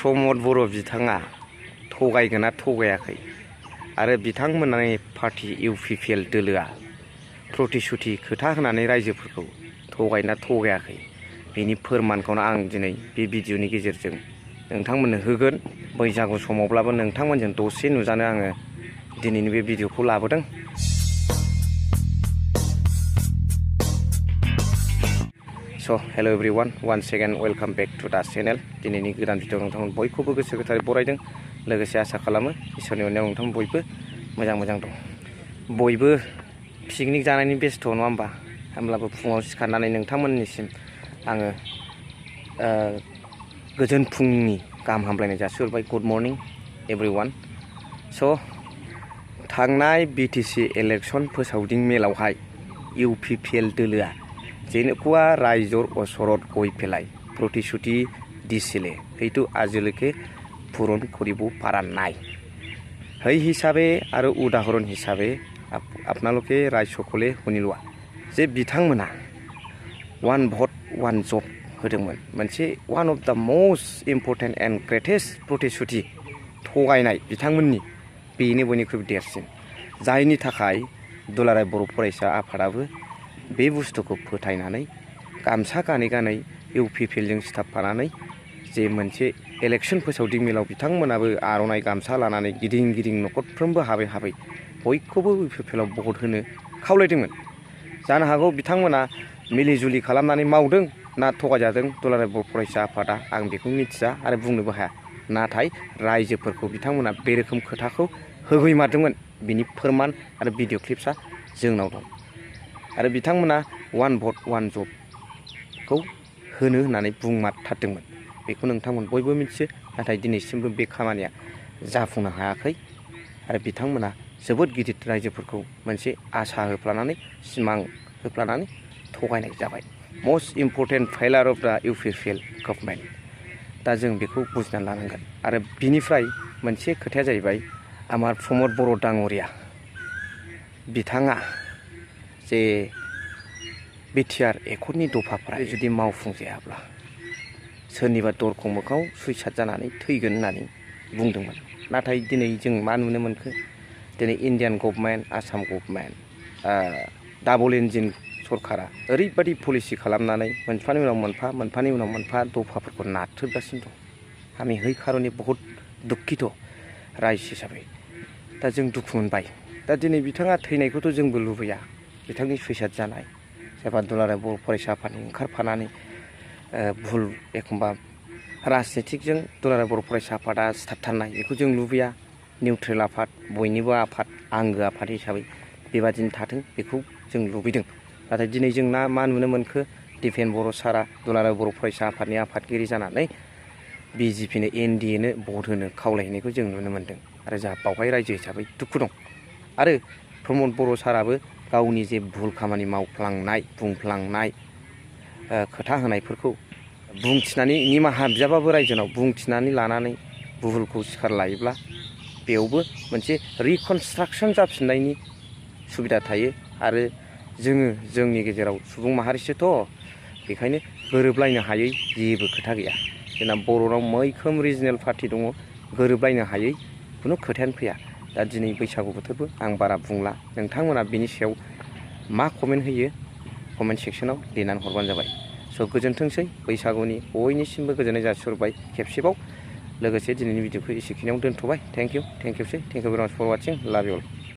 प्रमद बर' बिथाङा थगायगोना थगायाखै आरो बिथांमोननि पार्टी इउपिपिएल दोलोआ प्रतिश्रुति खोथा होनानै रायजोफोरखौ थगायना थगायाखै बेनि फोरमानखौनो आं दिनै बे भिडिअनि गेजेरजों नोंथांमोननो होगोन। बैसागु समावब्लाबो नोंथांमोनजों दसे नुजानो आङो दिनैनि बे भिडिअखौ लाबोदों। So hello everyone, once again welcome back to the channel. दिनैनि गोदान भिडिअ नोंथांमोन बयखौबो गोसो गोथारै बरायदों, लोगोसे आसा खालामो इसोरनि अननायाव नोंथांमोन बयबो मोजां दं। बयबो पिकनिक जानायनि बेस्थ' नङा होमबा? होमब्लाबो फुङाव सिखारनानै नोंथांमोननिसिम आङो गोजोन फुंनि गाहाम हामलायनाय जासिहरबाय। Good morning everyone. स' थांनाय बिटिसि इलेक्सन फोसावदिं मेलावहाय इउपिपिएल दोलोआ जेनेकुवा रायजोर असरत गय पेलाय प्रतिश्रुति दिছিলে সেইটো আজিলৈকে পূৰণ কৰিব পৰা নাই। সেই হিচাপে আৰু উদাহৰণ হিচাপে আপোনালোকে ৰাইজসকলে শুনি লোৱা যে বিथांमोना वान भट वान जब होदोंमोन। मोनसे वान अफ द मोस्ट इम्पर्टेन्ट एन्ड ग्रेटेस्ट प्रतिश्रुति थगायनाय बिथांमोननि बेनो बयनिख्रुइबो देरसिन, जायनि थाखाय दुलाराय बर' फरायसा आफादाबो बे बुस्थुखौ फोथायनानै गामसा गानै गानै इउपिपिएलजों सिथाबफानानै जे मोनसे इलेक्सन फोसावदिं मेलाव बिथांमोनाबो आर'नाइ गामसा लानानै गिदिं गिदिं न'खरफ्रोमबो हाबै बयखौबो इउपिपिएलआव भट होनो खावलायदोंमोन। जानो हागौ बिथांमोना मिलि जुलि खालामनानै मावदों ना थगायजादों दुलाराय बर' फरायसा आफादा, आं बेखौ मिथिया आरो बुंनोबो हाया। नाथाय रायजोफोरखौ बिथांमोना बे रोखोम खोथाखौ होगैमारदोंमोन। बिनि फोरमान आरो भिडिअ क्लिप्सआ जोंनाव दं। आरो बिथांमोना वान भट वान जबखौ होनो होननानै बुंमारथारदोंमोन। बेखौ नोंथांमोन बयबो मिथियो। नाथाय दिनैसिमबो बे खामानिया जाफुंनो हायाखै आरो बिथांमोना जोबोद गिदिर रायजोफोरखौ मोनसे आसा होफ्लानानै सिमां होफ्लानानै थगायनाय जाबाय। मस्ट इम्पर्टेन्ट फेलार अफ द इउपिपिएल गभर्नमेन्ट। दा जों बेखौ बुजिनानै लानांगोन। आरो बिनिफ्राय मोनसे खोथाया जाहैबाय आमार प्रमद बर' डाङरिया बिथाङा जे बिटिआर एकर्डनि दफाफ्रा जुदि मावफुंजायाब्ला सोरनिबा दरखं मोखाङाव सुइसाइड जानानै थैगोन होननानै बुंदोंमोन। नाथाय दिनै जों मा नुनो मोनखो? दिनै Indian government, Assam government, double engine सरकारा ओरैबायदि पलिसि खालामनानै मोनफानि उनाव मोनफा दफाफोरखौ नारथ्रोदगासिनो दं। आंनि है खार'नै बहुद दुखित रायजो हिसाबै दा जों दुखु मोनबाय। दा दिनै बिथाङा थैनायखौथ' जोंबो लुबैया, बिथांनि सुइसाइड जानाय सोरबा दुलाराय बर' फरायसा आफादनि ओंखारफानानै भुल एखमबा राजनितिकजों दुलाराय बर' फरायसा आफादा सिथाबथारनाय बेखौ जों लुबैया। निउट्रेल आफाद, बयनिबो आफाद, आंगो आफाद हिसाबै बेबादिनो थाथों बेखौ जों लुबैदों। नाथाय दिनै जों मा नुनो मोनखो? दिपेन बर' सारा दुलाराय बर' फरायसा आफादनि आफादगिरि जानानै बिजेपिनो एनडिएनो भट होनो खावलायहैनायखौ जों नुनो मोन्दों। आरो जोंहा बावहाय रायजो हिसाबै दुखु दं। आरो प्रमद बर' साराबो गावनि जे भुल खामानि मावफ्लांनाय बुंफ्लांनाय खोथा होनायफोरखौ बुंथिनानै निमाहा बिजाबाबो रायजोनाव बुंथिनानै लानानै भुलखौ सिखार लायोब्ला बेयावबो मोनसे रिकनस्ट्राकसन जाफिननायनि सुबिदा थायो। आरो जोंनि गेजेराव सुबुं माहारिसोथ', बेखायनो गोरोबलायनो हायै जेबो खोथा गैया। जोंना बर'नाव मैखोम रिजनेल पार्टि दङ, गोरोबलायनो हायै खुनु खोथायानो फैया। दा दिनै बैसागु बोथोरबो आं बारा बुंला। नोंथांमोना बिनि सायाव मा कमेन्ट होयो कमेन्ट सेक्सनाव लिरनानै हरबानो जाबाय। स' गोजोनथोंसै। बैसागुनि बयनिसिमबो गोजोननाय जासिहरबाय खेबसेबाव। लोगोसे दिनैनि भिडिअखौ एसेखिनियाव दोनथ'बाय। थेंक इउ सै। थेंक इउ भेरि माच फर वाचिं। लाभ इउ अल।